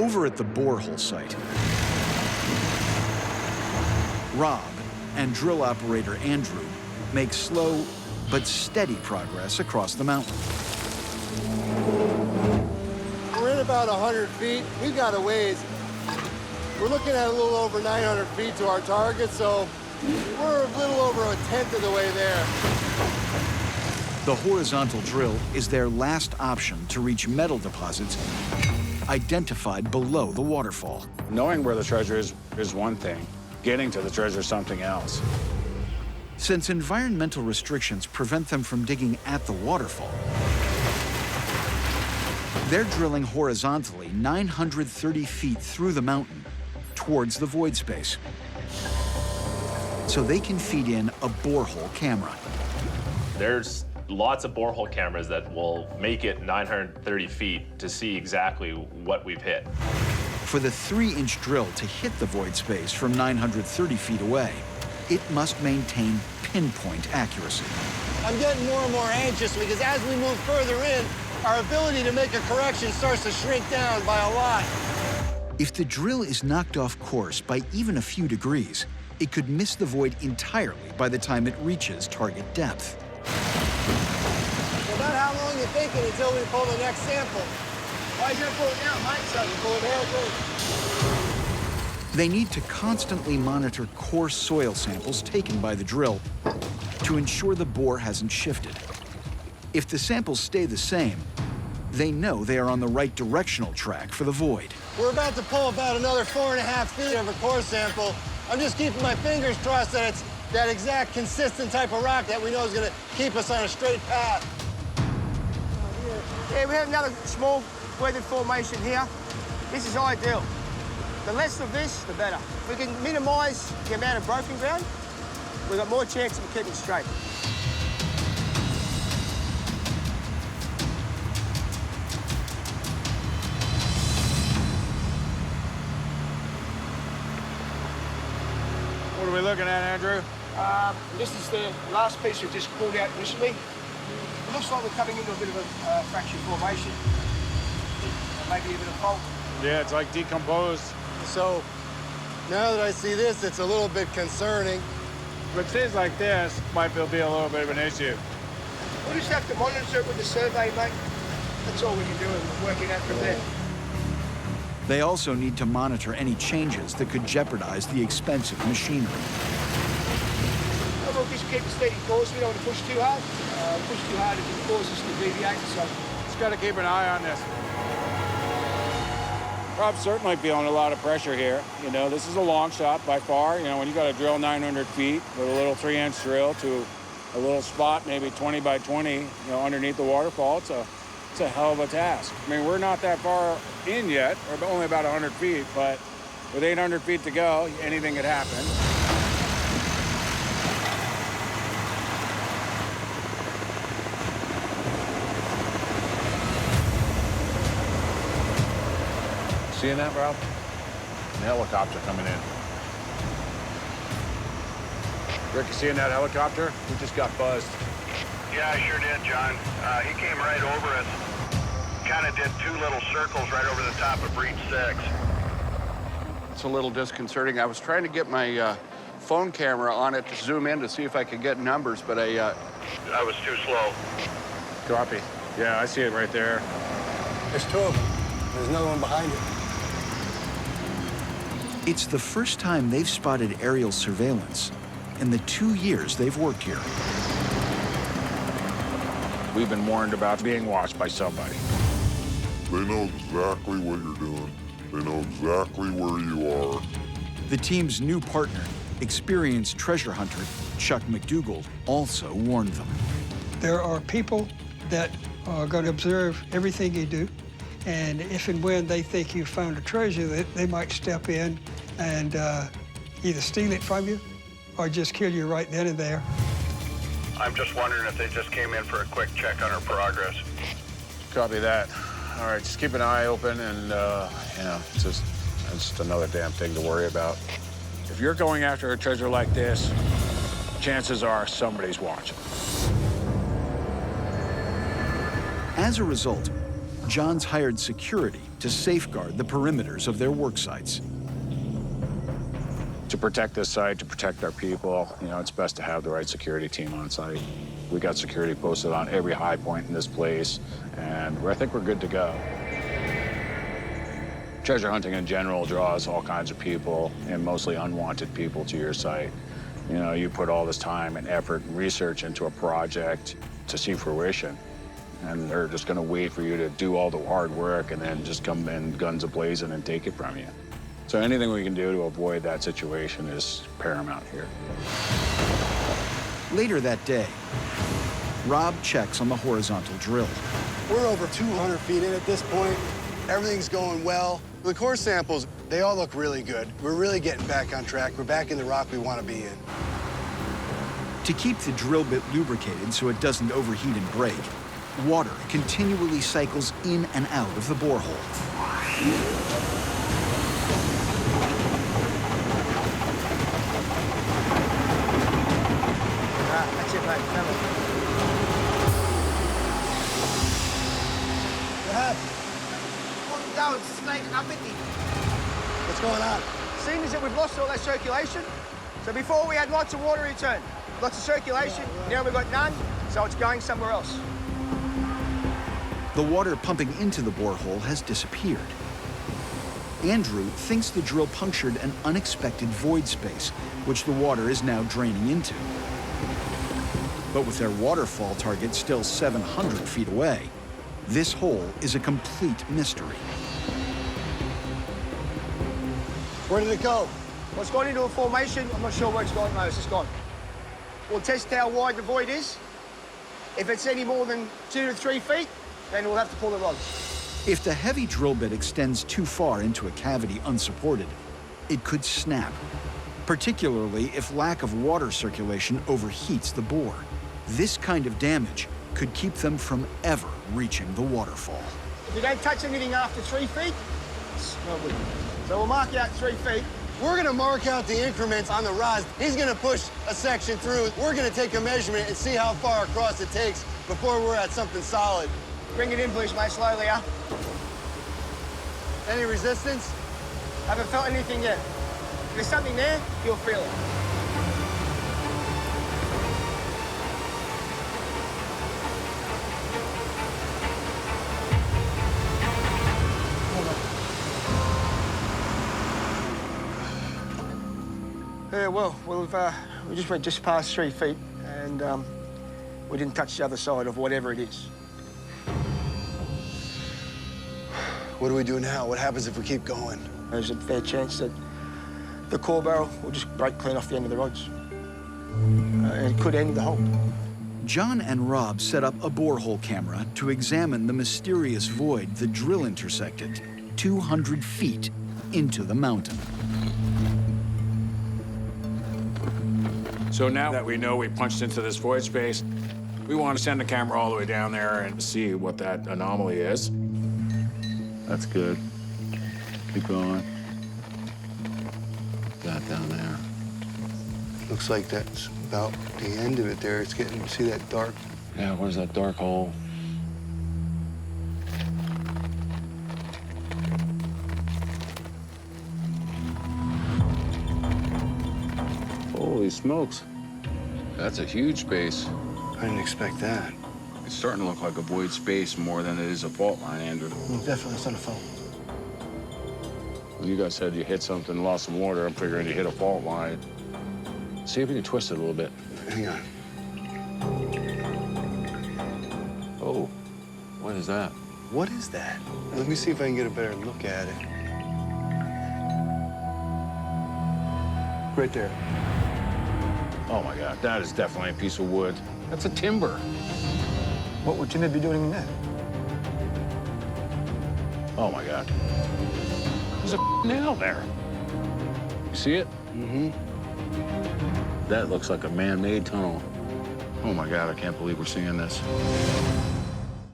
Over at the Bore Hole site, Rob and drill operator Andrew make slow but steady progress across the mountain. We're in about 100 feet. We've got a ways. We're looking at a little over 900 feet to our target, so we're a little over a tenth of the way there. The horizontal drill is their last option to reach metal deposits identified below the waterfall. Knowing where the treasure is one thing. Getting to the treasure is something else. Since environmental restrictions prevent them from digging at the waterfall, they're drilling horizontally 930 feet through the mountain towards the void space, so they can feed in a borehole camera. There's lots of borehole cameras that will make it 930 feet to see exactly what we've hit. For the 3-inch drill to hit the void space from 930 feet away, it must maintain pinpoint accuracy. I'm getting more and more anxious because as we move further in, our ability to make a correction starts to shrink down by a lot. If the drill is knocked off course by even a few degrees, it could miss the void entirely by the time it reaches target depth. About how long you thinking until we pull the next sample? Why is you pull it down, Mike? So you pull it down, They need to constantly monitor coarse soil samples taken by the drill to ensure the bore hasn't shifted. If the samples stay the same, they know they are on the right directional track for the void. We're about to pull about another 4.5 feet of a core sample. I'm just keeping my fingers crossed that it's that exact consistent type of rock that we know is going to keep us on a straight path. Yeah, we have another small weathered formation here. This is ideal. The less of this, the better. If we can minimise the amount of broken ground, we've got more chance of keeping straight. What are we looking at, Andrew? This is the last piece we just pulled out initially. It looks like we're coming into a bit of a fracture formation. Maybe a bit of fault. Yeah, it's like decomposed. So now that I see this, it's a little bit concerning. If it stays like this, might be a little bit of an issue. We'll just have to monitor it with the survey, mate. That's all we can do, and we're working out from there. They also need to monitor any changes that could jeopardize the expensive machinery. We'll just keep a steady course. We don't want to push too hard. Push too hard, it can cause us to deviate, so... Just got to keep an eye on this. Rob's certainly feeling a lot of pressure here. You know, this is a long shot by far. You know, when you got to drill 900 feet with a little 3-inch drill to a little spot, maybe 20 by 20, you know, underneath the waterfall, it's a hell of a task. I mean, we're not that far in yet. We're only about 100 feet, but with 800 feet to go, anything could happen. Seeing that, Rob? The helicopter coming in. Rick, you seeing that helicopter? We just got buzzed. Yeah, I sure did, John. He came right over us. Kind of did 2 little circles right over the top of Breach 6. It's a little disconcerting. I was trying to get my phone camera on it to zoom in to see if I could get numbers, but I was too slow. Copy. Yeah, I see it right there. There's 2 of them. There's another one behind it. It's the first time they've spotted aerial surveillance in the 2 years they've worked here. We've been warned about being watched by somebody. They know exactly what you're doing. They know exactly where you are. The team's new partner, experienced treasure hunter Chuck McDougall, also warned them. There are people that are going to observe everything you do, and if and when they think you found a treasure, they might step in and either steal it from you or just kill you right then and there. I'm just wondering if they just came in for a quick check on our progress. Copy that. All right, just keep an eye open and, you know, it's just another damn thing to worry about. If you're going after a treasure like this, chances are somebody's watching. As a result, John's hired security to safeguard the perimeters of their work sites. To protect this site, to protect our people, you know, it's best to have the right security team on site. We got security posted on every high point in this place, and I think we're good to go. Treasure hunting in general draws all kinds of people, and mostly unwanted people, to your site. You know, you put all this time and effort and research into a project to see fruition, and they're just gonna wait for you to do all the hard work and then just come in guns a-blazing and take it from you. So anything we can do to avoid that situation is paramount here. Later that day, Rob checks on the horizontal drill. We're over 200 feet in at this point. Everything's going well. The core samples, they all look really good. We're really getting back on track. We're back in the rock we want to be in. To keep the drill bit lubricated so it doesn't overheat and break, water continually cycles in and out of the borehole. That's it, mate. Come on. What happened? Down, snake, uppity. What's going on? Seeing as that we've lost all that circulation, so before we had lots of water return, lots of circulation, now we've got none, so it's going somewhere else. The water pumping into the borehole has disappeared. Andrew thinks the drill punctured an unexpected void space, which the water is now draining into. But with their waterfall target still 700 feet away, this hole is a complete mystery. Where did it go? Well, it's gone into a formation. I'm not sure where it's gone, no, it's just gone. We'll test how wide the void is. If it's any more than 2 to 3 feet, then we'll have to pull the rod. If the heavy drill bit extends too far into a cavity unsupported, it could snap, particularly if lack of water circulation overheats the bore. This kind of damage could keep them from ever reaching the waterfall. If you don't touch anything after 3 feet, it's no good. So we'll mark out 3 feet. We're gonna mark out the increments on the rods. He's gonna push a section through. We're gonna take a measurement and see how far across it takes before we're at something solid. Bring it in, please, mate, slowly, huh? Any resistance? Haven't felt anything yet. If there's something there, you'll feel it. Yeah, well, we just went just past 3 feet, and we didn't touch the other side of whatever it is. What do we do now? What happens if we keep going? There's a fair chance that the core barrel will just break clean off the end of the rods. And it could end the hole. John and Rob set up a borehole camera to examine the mysterious void the drill intersected 200 feet into the mountain. So now that we know we punched into this void space, we want to send the camera all the way down there and see what that anomaly is. That's good. Keep going. That down there. Looks like that's about the end of it there. It's getting, see that dark? Yeah, where's that dark hole? Holy smokes. That's a huge space. I didn't expect that. It's starting to look like a void space more than it is a fault line, Andrew. Definitely, it's not a fault. You guys said you hit something, lost some water. I'm figuring you hit a fault line. See if you can twist it a little bit. Hang on. Oh, what is that? What is that? Let me see if I can get a better look at it. Right there. Oh my God, that is definitely a piece of wood. That's a timber. What would Timmy be doing in there? Oh my God. There's a nail there. You see it? Mm-hmm. That looks like a man-made tunnel. Oh my God, I can't believe we're seeing this.